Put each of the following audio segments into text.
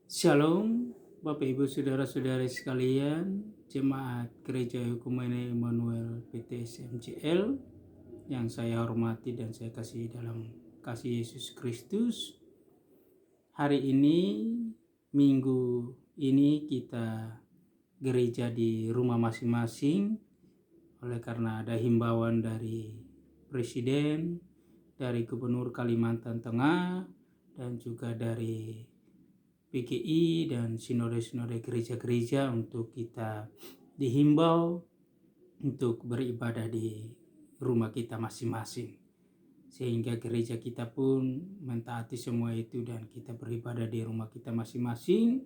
Shalom, Bapak Ibu Saudara-saudari sekalian, Jemaat Gereja Hukumene Immanuel PTS MCL yang saya hormati dan saya kasih dalam kasih Yesus Kristus. Hari ini, minggu ini kita gereja di rumah masing-masing oleh karena ada himbauan dari Presiden, dari Gubernur Kalimantan Tengah, dan juga dari PGI dan sinode-sinode gereja-gereja untuk kita dihimbau untuk beribadah di rumah kita masing-masing, sehingga gereja kita pun mentaati semua itu dan kita beribadah di rumah kita masing-masing.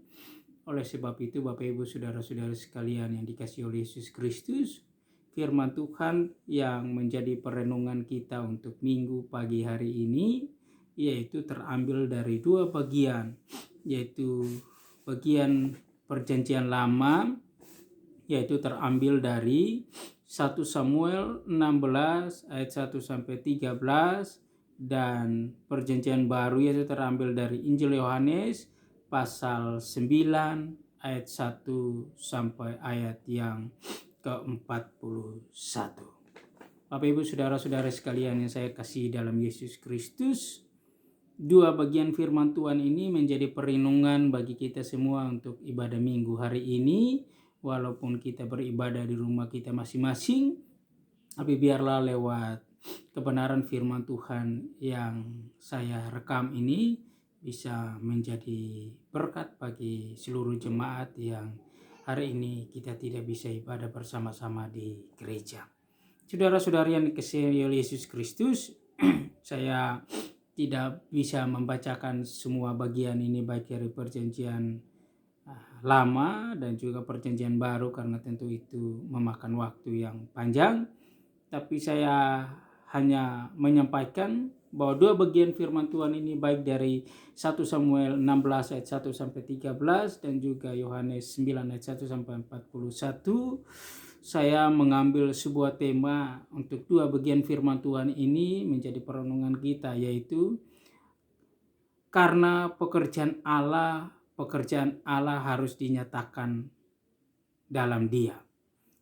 Oleh sebab itu, Bapak Ibu Saudara-saudara sekalian yang dikasihi oleh Yesus Kristus, firman Tuhan yang menjadi perenungan kita untuk minggu pagi hari ini yaitu terambil dari dua bagian, yaitu bagian Perjanjian Lama, yaitu terambil dari 1 Samuel 16 ayat 1 sampai 13, dan Perjanjian Baru yaitu terambil dari Injil Yohanes pasal 9 ayat 1 sampai ayat yang ke-41. Bapak Ibu Saudara-saudara sekalian yang saya kasih dalam Yesus Kristus, dua bagian firman Tuhan ini menjadi perenungan bagi kita semua untuk ibadah minggu hari ini. Walaupun kita beribadah di rumah kita masing-masing, tapi biarlah lewat kebenaran firman Tuhan yang saya rekam ini bisa menjadi berkat bagi seluruh jemaat yang hari ini kita tidak bisa ibadah bersama-sama di gereja. Saudara-saudari yang dikasihi oleh Yesus Kristus, saya tidak bisa membacakan semua bagian ini baik dari Perjanjian Lama dan juga Perjanjian Baru karena tentu itu memakan waktu yang panjang, tapi saya hanya menyampaikan bahwa dua bagian firman Tuhan ini baik dari 1 Samuel 16 ayat 1 sampai 13 dan juga Yohanes 9 ayat 1 sampai 41. Saya mengambil sebuah tema untuk dua bagian firman Tuhan ini menjadi perenungan kita, yaitu karena pekerjaan Allah harus dinyatakan dalam Dia.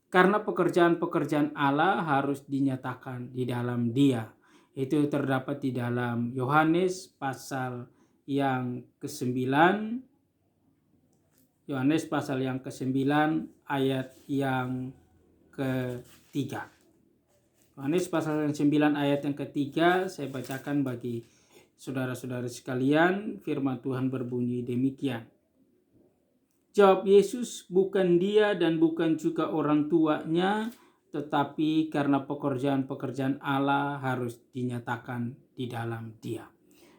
Karena pekerjaan Allah harus dinyatakan di dalam Dia. Itu terdapat di dalam Yohanes pasal yang ke-9. Yohanes pasal yang ke-9 ayat yang ketiga. Yohanes pasal yang 9 ayat yang ketiga saya bacakan bagi saudara-saudara sekalian. Firman Tuhan berbunyi demikian. Jawab Yesus, bukan dia dan bukan juga orang tuanya, tetapi karena pekerjaan-pekerjaan Allah harus dinyatakan di dalam Dia.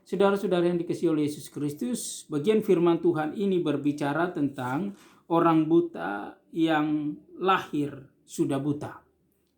Saudara-saudara yang dikasihi oleh Yesus Kristus, bagian firman Tuhan ini berbicara tentang orang buta yang lahir sudah buta.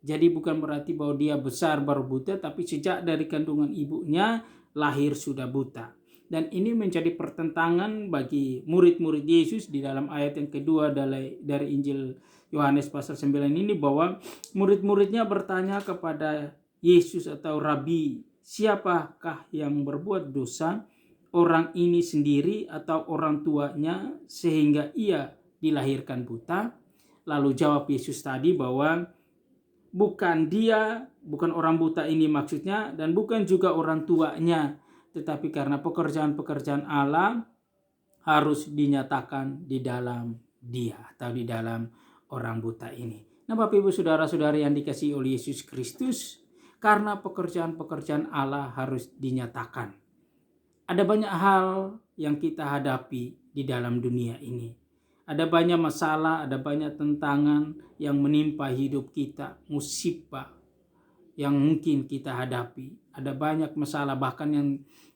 Jadi bukan berarti bahwa dia besar baru buta, tapi sejak dari kandungan ibunya lahir sudah buta. Dan ini menjadi pertentangan bagi murid-murid Yesus di dalam ayat yang kedua dari Injil Yohanes pasal 9 ini, bahwa murid-muridnya bertanya kepada Yesus atau Rabi, siapakah yang berbuat dosa, orang ini sendiri atau orang tuanya sehingga ia dilahirkan buta? Lalu jawab Yesus tadi bahwa bukan dia, bukan orang buta ini maksudnya, dan bukan juga orang tuanya, tetapi karena pekerjaan-pekerjaan Allah harus dinyatakan di dalam dia atau di dalam orang buta ini. Nah, Bapak Ibu Saudara-saudari yang dikasihi oleh Yesus Kristus, karena pekerjaan-pekerjaan Allah harus dinyatakan. Ada banyak hal yang kita hadapi di dalam dunia ini. Ada banyak masalah, ada banyak tantangan yang menimpa hidup kita, musibah yang mungkin kita hadapi. Ada banyak masalah, bahkan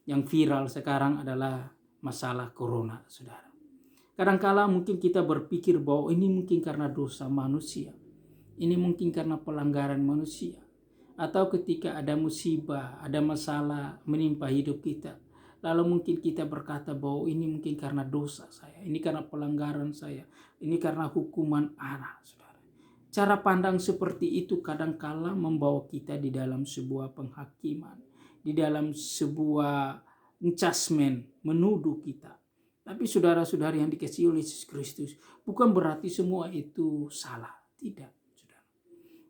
yang viral sekarang adalah masalah corona, saudara. Kadangkala mungkin kita berpikir bahwa ini mungkin karena dosa manusia, ini mungkin karena pelanggaran manusia, atau ketika ada musibah, ada masalah menimpa hidup kita, lalu mungkin kita berkata bahwa ini mungkin karena dosa saya, ini karena pelanggaran saya, ini karena hukuman Allah, saudara. Cara pandang seperti itu kadangkala membawa kita di dalam sebuah penghakiman, di dalam sebuah judgment, menuduh kita. Tapi saudara-saudara yang dikasihi oleh Yesus Kristus, bukan berarti semua itu salah. Tidak, saudara.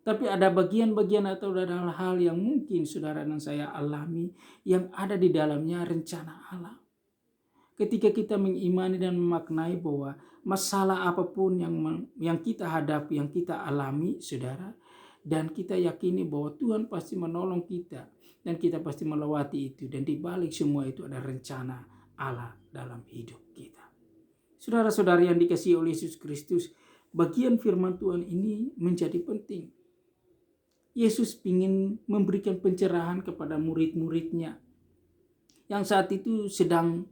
Tapi ada bagian-bagian atau ada hal-hal yang mungkin saudara dan saya alami yang ada di dalamnya rencana Allah. Ketika kita mengimani dan memaknai bahwa masalah apapun yang kita hadapi, yang kita alami, saudara, dan kita yakini bahwa Tuhan pasti menolong kita dan kita pasti melewati itu, dan di balik semua itu ada rencana Allah dalam hidup kita. Saudara-saudara yang dikasihi oleh Yesus Kristus, bagian firman Tuhan ini menjadi penting. Yesus ingin memberikan pencerahan kepada murid-muridnya yang saat itu sedang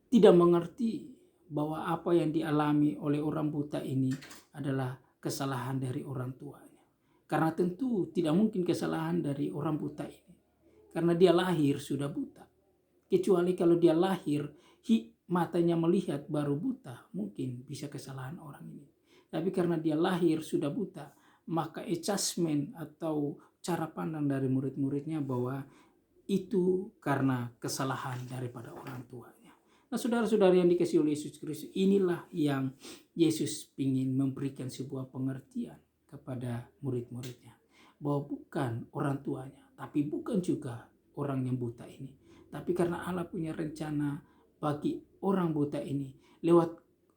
tidak mengerti bahwa apa yang dialami oleh orang buta ini adalah kesalahan dari orang tuanya. Karena tentu tidak mungkin kesalahan dari orang buta ini, karena dia lahir sudah buta. Kecuali kalau dia lahir matanya melihat baru buta, mungkin bisa kesalahan orang ini. Tapi karena dia lahir sudah buta, maka adjustment atau cara pandang dari murid-muridnya bahwa itu karena kesalahan daripada orang tuanya. Nah, saudara-saudara yang dikasihi oleh Yesus Kristus, inilah yang Yesus ingin memberikan sebuah pengertian kepada murid-muridnya. Bahwa bukan orang tuanya, tapi bukan juga orang yang buta ini. Tapi karena Allah punya rencana bagi orang buta ini, lewat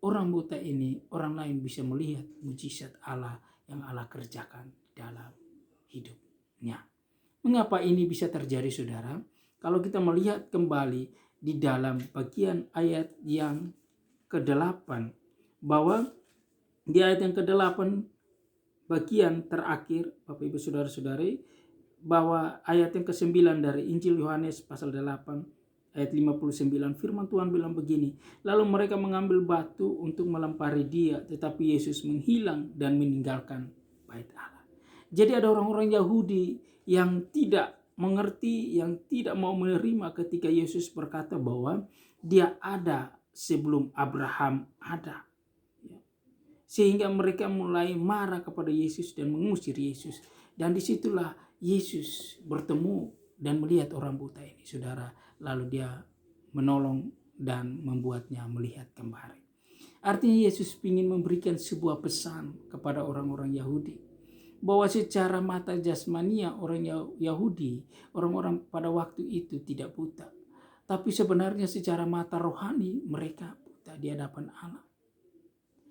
orang buta ini, orang lain bisa melihat mujizat Allah yang Allah kerjakan dalam hidupnya. Mengapa ini bisa terjadi, saudara? Kalau kita melihat kembali di dalam bagian ayat yang ke-8, bahwa di ayat yang ke-8 bagian terakhir, Bapak Ibu Saudara-saudari, bahwa ayat yang ke-9 dari Injil Yohanes pasal 8 ayat 59, firman Tuhan bilang begini, lalu mereka mengambil batu untuk melempari dia, tetapi Yesus menghilang dan meninggalkan bait Allah. Jadi ada orang-orang Yahudi yang tidak mengerti, yang tidak mau menerima ketika Yesus berkata bahwa dia ada sebelum Abraham ada. Sehingga mereka mulai marah kepada Yesus dan mengusir Yesus. Dan disitulah Yesus bertemu dan melihat orang buta ini, saudara. Lalu dia menolong dan membuatnya melihat kembali. Artinya Yesus ingin memberikan sebuah pesan kepada orang-orang Yahudi, bahwa secara mata jasmania orang Yahudi, orang-orang pada waktu itu tidak buta. Tapi sebenarnya secara mata rohani mereka buta di hadapan Allah.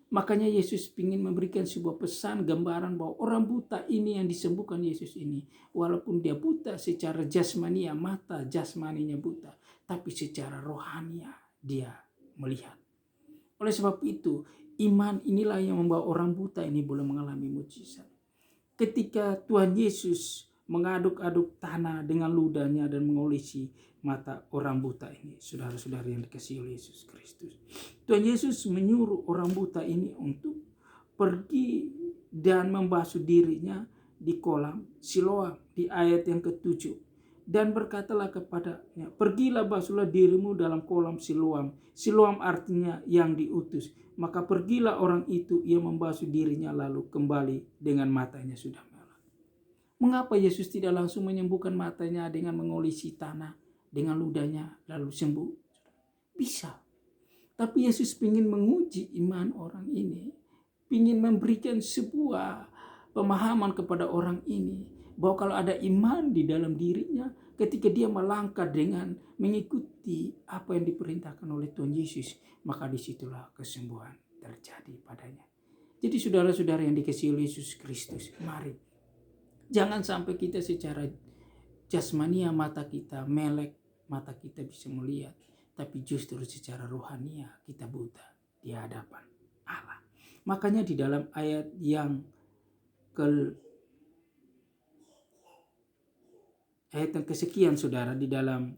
Makanya Yesus ingin memberikan sebuah pesan, gambaran bahwa orang buta ini yang disembuhkan Yesus ini, walaupun dia buta secara jasmania, mata jasmaninya buta, tapi secara rohania dia melihat. Oleh sebab itu, iman inilah yang membawa orang buta ini boleh mengalami mujizat. Ketika Tuhan Yesus mengaduk-aduk tanah dengan ludahnya dan mengolesi mata orang buta ini, saudara-saudara yang dikasihi oleh Yesus Kristus, Tuhan Yesus menyuruh orang buta ini untuk pergi dan membasuh dirinya di kolam Siloam di ayat yang ke-7. Dan berkatalah kepadanya, pergilah basuhlah dirimu dalam kolam Siloam. Siloam artinya yang diutus. Maka pergilah orang itu, ia membasuh dirinya lalu kembali dengan matanya sudah merah. Mengapa Yesus tidak langsung menyembuhkan matanya dengan mengolesi tanah dengan ludahnya lalu sembuh? Bisa. Tapi Yesus ingin menguji iman orang ini. Ingin memberikan sebuah pemahaman kepada orang ini, bahwa kalau ada iman di dalam dirinya, ketika dia melangkah dengan mengikuti apa yang diperintahkan oleh Tuhan Yesus, maka disitulah kesembuhan terjadi padanya. Jadi saudara-saudara yang dikasihi oleh Yesus Kristus, mari jangan sampai kita secara jasmania mata kita melek, mata kita bisa melihat, tapi justru secara rohania kita buta di hadapan Allah. Makanya di dalam ayat yang kesekian, saudara, di dalam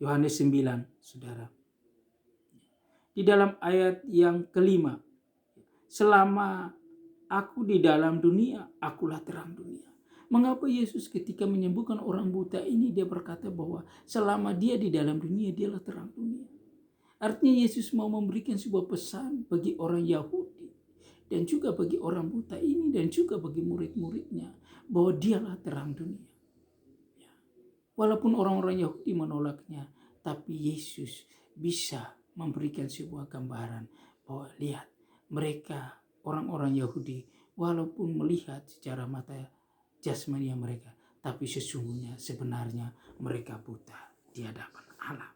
Yohanes 9, saudara, di dalam ayat yang ke-5, selama aku di dalam dunia, akulah terang dunia. Mengapa Yesus ketika menyembuhkan orang buta ini, dia berkata bahwa selama dia di dalam dunia, dialah terang dunia. Artinya Yesus mau memberikan sebuah pesan bagi orang Yahudi dan juga bagi orang buta ini dan juga bagi murid-muridnya, bahwa dialah terang dunia. Walaupun orang-orang Yahudi menolaknya, tapi Yesus bisa memberikan sebuah gambaran bahwa lihat, mereka orang-orang Yahudi walaupun melihat secara mata jasmani mereka, tapi sesungguhnya sebenarnya mereka buta di hadapan Allah.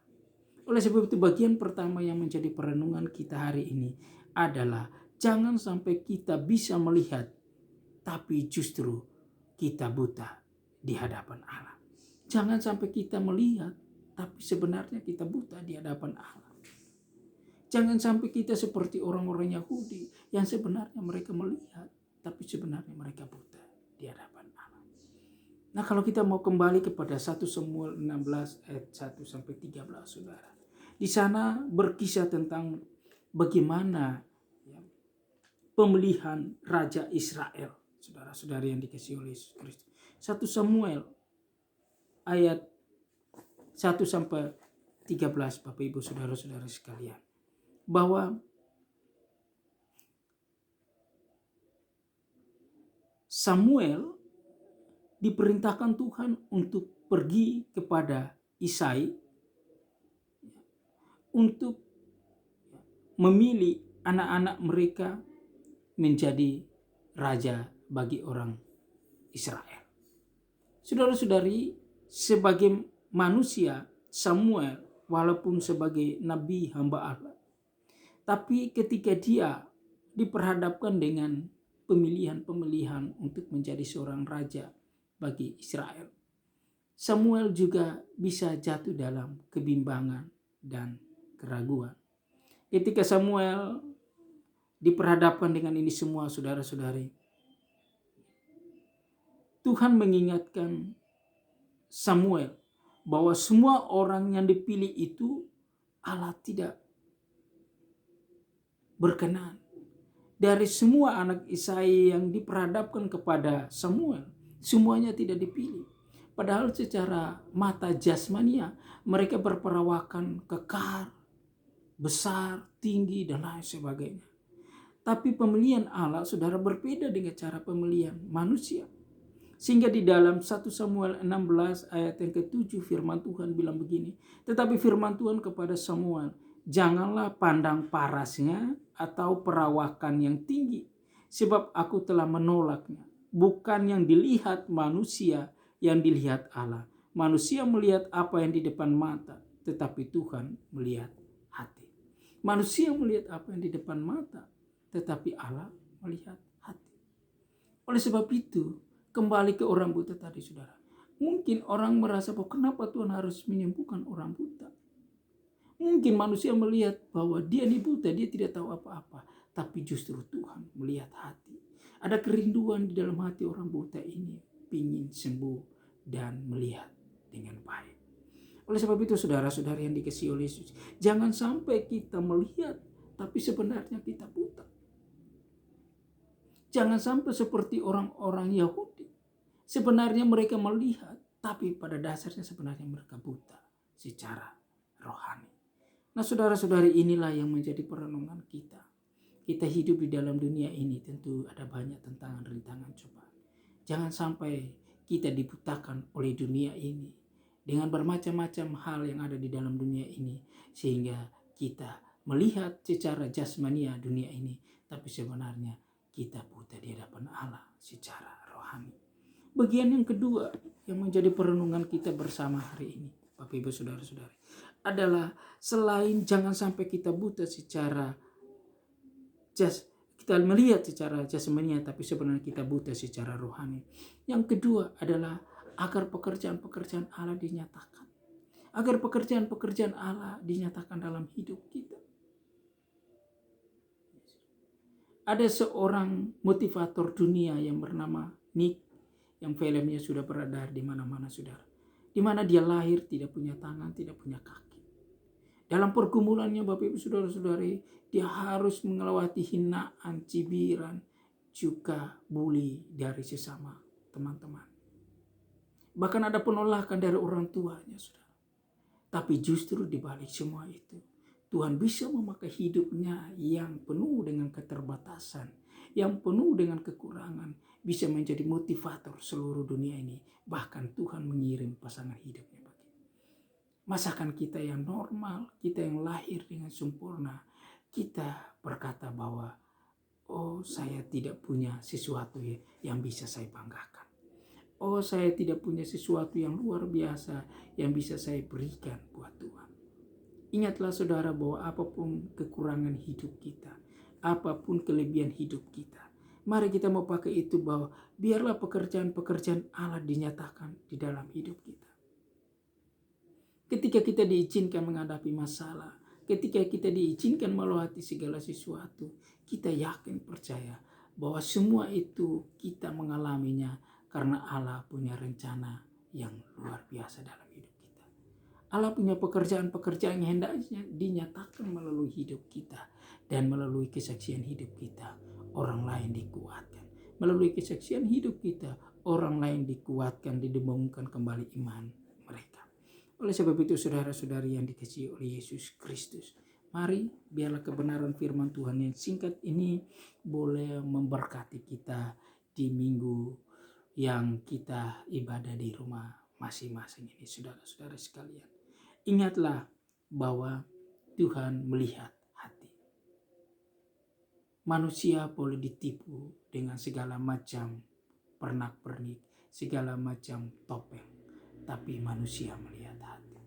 Oleh sebab itu bagian pertama yang menjadi perenungan kita hari ini adalah jangan sampai kita bisa melihat tapi justru kita buta di hadapan Allah. Jangan sampai kita melihat tapi sebenarnya kita buta di hadapan Allah. Jangan sampai kita seperti orang-orang Yahudi yang sebenarnya mereka melihat tapi sebenarnya mereka buta di hadapan Allah. Nah, kalau kita mau kembali kepada 1 Samuel 16 ayat 1 sampai 13, Saudara. Di sana berkisah tentang bagaimana pemilihan Raja Israel, saudara-saudari yang dikasihi oleh Yesus Kristus. 1 Samuel ayat 1 sampai 13, Bapak Ibu saudara-saudara sekalian. Bahwa Samuel diperintahkan Tuhan untuk pergi kepada Isai untuk memilih anak-anak mereka menjadi raja bagi orang Israel. Saudara-saudari, sebagai manusia Samuel walaupun sebagai nabi hamba Allah, tapi ketika dia diperhadapkan dengan pemilihan-pemilihan untuk menjadi seorang raja bagi Israel, Samuel juga bisa jatuh dalam kebimbangan dan keraguan. Ketika Samuel diperhadapkan dengan ini semua, saudara-saudari, Tuhan mengingatkan Samuel bahwa semua orang yang dipilih itu Allah tidak berkenan. Dari semua anak Isai yang diperhadapkan kepada Samuel, semuanya tidak dipilih. Padahal secara mata jasmania mereka berperawakan kekar, besar, tinggi, dan lain sebagainya. Tapi pemilihan Allah, saudara, berbeda dengan cara pemilihan manusia. Sehingga di dalam 1 Samuel 16 ayat yang ke-7 firman Tuhan bilang begini. Tetapi firman Tuhan kepada Samuel, janganlah pandang parasnya atau perawakan yang tinggi, sebab aku telah menolaknya. Bukan yang dilihat manusia, yang dilihat Allah. Manusia melihat apa yang di depan mata, tetapi Tuhan melihat hati. Manusia melihat apa yang di depan mata, tetapi Allah melihat hati. Oleh sebab itu, kembali ke orang buta tadi, saudara. Mungkin orang merasa bahwa kenapa Tuhan harus menyembuhkan orang buta. Mungkin manusia melihat bahwa dia ini buta, dia tidak tahu apa-apa. Tapi justru Tuhan melihat hati. Ada kerinduan di dalam hati orang buta ini, ingin sembuh dan melihat dengan baik. Oleh sebab itu saudara-saudari yang dikasihi oleh Yesus, jangan sampai kita melihat tapi sebenarnya kita buta. Jangan sampai seperti orang-orang Yahudi. Sebenarnya mereka melihat, tapi pada dasarnya sebenarnya mereka buta secara rohani. Nah, saudara-saudari, inilah yang menjadi perenungan kita. Kita hidup di dalam dunia ini tentu ada banyak tantangan, rintangan, cobaan. Jangan sampai kita dibutakan oleh dunia ini dengan bermacam-macam hal yang ada di dalam dunia ini, sehingga kita melihat secara jasmania dunia ini, tapi sebenarnya kita buta di hadapan Allah secara rohani. Bagian yang kedua yang menjadi perenungan kita bersama hari ini, Bapak Ibu saudara-saudari, adalah selain jangan sampai kita buta secara kita melihat secara jasmania, tapi sebenarnya kita buta secara rohani. Yang kedua adalah agar pekerjaan-pekerjaan Allah dinyatakan. Agar pekerjaan-pekerjaan Allah dinyatakan dalam hidup kita. Ada seorang motivator dunia yang bernama Nick, yang filmnya sudah beredar di mana-mana, saudara. Di mana dia lahir tidak punya tangan, tidak punya kaki. Dalam pergumulannya, Bapak Ibu saudara-saudari, dia harus melewati hinaan, cibiran, juga bully dari sesama teman-teman. Bahkan ada penolakan dari orang tuanya, saudara. Tapi justru di balik semua itu, Tuhan bisa memakai hidupnya yang penuh dengan keterbatasan, yang penuh dengan kekurangan, bisa menjadi motivator seluruh dunia ini. Bahkan Tuhan mengirim pasangan hidupnya bagi. masakan kita yang normal, kita yang lahir dengan sempurna, kita berkata bahwa, oh saya tidak punya sesuatu yang bisa saya banggakan. Oh saya tidak punya sesuatu yang luar biasa yang bisa saya berikan buat Tuhan. Ingatlah saudara bahwa apapun kekurangan hidup kita, apapun kelebihan hidup kita, mari kita mau pakai itu bahwa biarlah pekerjaan-pekerjaan Allah dinyatakan di dalam hidup kita. Ketika kita diizinkan menghadapi masalah, ketika kita diizinkan melewati segala sesuatu, kita yakin percaya bahwa semua itu kita mengalaminya karena Allah punya rencana yang luar biasa dalam hidup kita. Allah punya pekerjaan-pekerjaan yang hendaknya dinyatakan melalui hidup kita dan melalui kesaksian hidup kita. Orang lain dikuatkan. Melalui kesaksian hidup kita, orang lain dikuatkan, dibangunkan kembali iman mereka. Oleh sebab itu saudara-saudari yang dikasihi oleh Yesus Kristus, mari biarlah kebenaran firman Tuhan yang singkat ini boleh memberkati kita di minggu yang kita ibadah di rumah masing-masing ini, saudara-saudara sekalian. Ingatlah bahwa Tuhan melihat hati. Manusia boleh ditipu dengan segala macam pernak-pernik, segala macam topeng, tapi manusia melihat hati.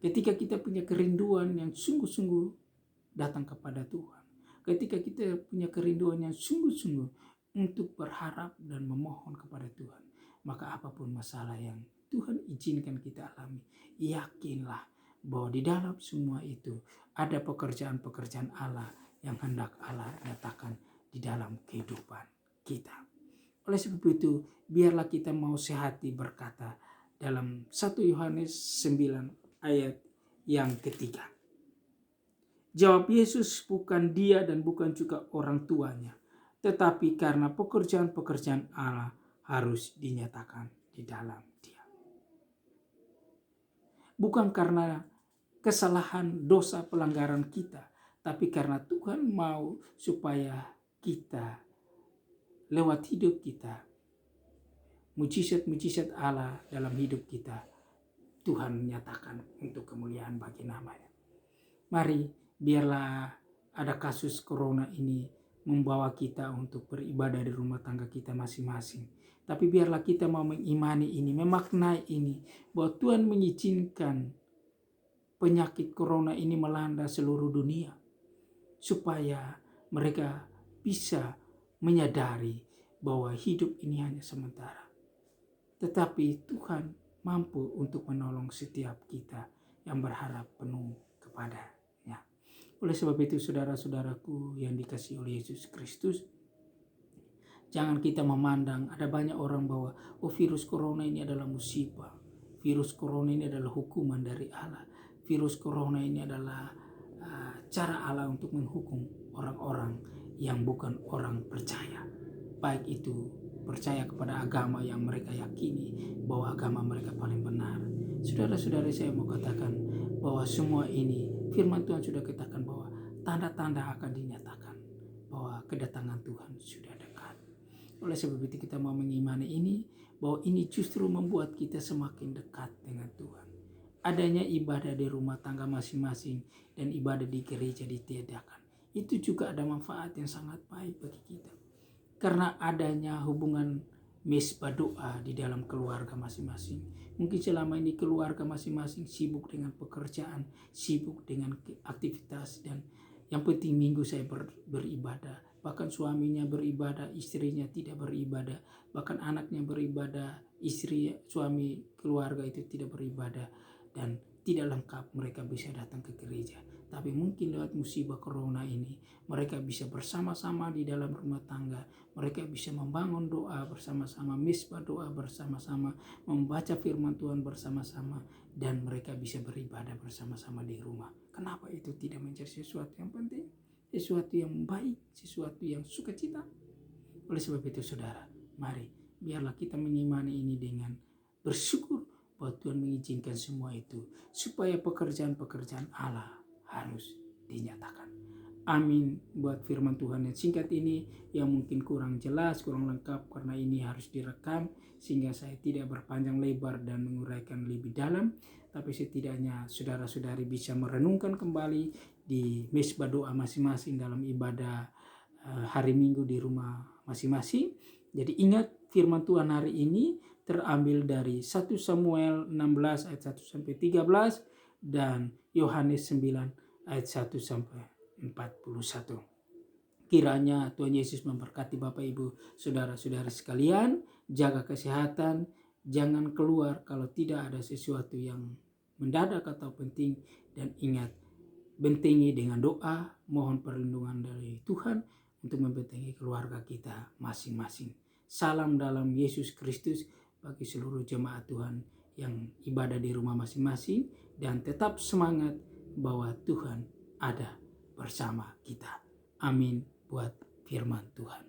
Ketika kita punya kerinduan yang sungguh-sungguh datang kepada Tuhan, ketika kita punya kerinduan yang sungguh-sungguh untuk berharap dan memohon kepada Tuhan, maka apapun masalah yang Tuhan izinkan kita alami, yakinlah bahwa di dalam semua itu ada pekerjaan-pekerjaan Allah yang hendak Allah nyatakan di dalam kehidupan kita. Oleh sebab itu, biarlah kita mau sehati berkata dalam 1 Yohanes 9 ayat yang ketiga. Jawab Yesus, bukan dia dan bukan juga orang tuanya, tetapi karena pekerjaan-pekerjaan Allah harus dinyatakan di dalam dia. Bukan karena kesalahan, dosa, pelanggaran kita, tapi karena Tuhan mau supaya kita lewat hidup kita, mujizat-mujizat Allah dalam hidup kita, Tuhan nyatakan untuk kemuliaan bagi namanya. Mari biarlah ada kasus corona ini membawa kita untuk beribadah di rumah tangga kita masing-masing. Tapi biarlah kita mau mengimani ini, memaknai ini, bahwa Tuhan mengizinkan penyakit corona ini melanda seluruh dunia, supaya mereka bisa menyadari bahwa hidup ini hanya sementara. Tetapi Tuhan mampu untuk menolong setiap kita yang berharap penuh kepada-Nya. Oleh sebab itu saudara-saudaraku yang dikasihi oleh Yesus Kristus, jangan kita memandang ada banyak orang bahwa virus corona ini adalah musibah. Virus corona ini adalah hukuman dari Allah. Virus corona ini adalah cara Allah untuk menghukum orang-orang yang bukan orang percaya. Baik itu percaya kepada agama yang mereka yakini bahwa agama mereka paling benar. Saudara-saudara, saya mau katakan bahwa semua ini firman Tuhan sudah katakan bahwa tanda-tanda akan dinyatakan bahwa kedatangan Tuhan sudah dekat. Oleh sebab itu kita mau mengimani ini, bahwa ini justru membuat kita semakin dekat dengan Tuhan. Adanya ibadah di rumah tangga masing-masing dan ibadah di gereja ditiadakan, itu juga ada manfaat yang sangat baik bagi kita. Karena adanya hubungan mesbah doa di dalam keluarga masing-masing. Mungkin selama ini keluarga masing-masing sibuk dengan pekerjaan, sibuk dengan aktivitas, dan yang penting minggu saya beribadah. Bahkan suaminya beribadah, istrinya tidak beribadah. Bahkan anaknya beribadah, suami keluarga itu tidak beribadah. Dan tidak lengkap mereka bisa datang ke gereja. Tapi mungkin lewat musibah corona ini, mereka bisa bersama-sama di dalam rumah tangga. Mereka bisa membangun doa bersama-sama, misbah doa bersama-sama, membaca firman Tuhan bersama-sama, dan mereka bisa beribadah bersama-sama di rumah. Kenapa itu tidak menjadi sesuatu yang penting? Sesuatu yang baik, sesuatu yang sukacita. Oleh sebab itu saudara, mari biarlah kita mengimani ini dengan bersyukur bahwa Tuhan mengizinkan semua itu supaya pekerjaan-pekerjaan Allah harus dinyatakan. Amin buat firman Tuhan yang singkat ini yang mungkin kurang jelas, kurang lengkap karena ini harus direkam sehingga saya tidak berpanjang lebar dan menguraikan lebih dalam. tapi setidaknya saudara-saudari bisa merenungkan kembali di mesbah doa masing-masing dalam ibadah hari Minggu di rumah masing-masing. Jadi ingat firman Tuhan hari ini terambil dari 1 Samuel 16 ayat 1 sampai 13 dan Yohanes 9 ayat 1 sampai 41. Kiranya Tuhan Yesus memberkati Bapak Ibu saudara-saudara sekalian, jaga kesehatan, jangan keluar kalau tidak ada sesuatu yang mendadak atau penting, dan ingat, bentengi dengan doa, mohon perlindungan dari Tuhan untuk membentengi keluarga kita masing-masing. Salam dalam Yesus Kristus bagi seluruh jemaat Tuhan yang ibadah di rumah masing-masing, dan tetap semangat bahwa Tuhan ada bersama kita. Amin buat firman Tuhan.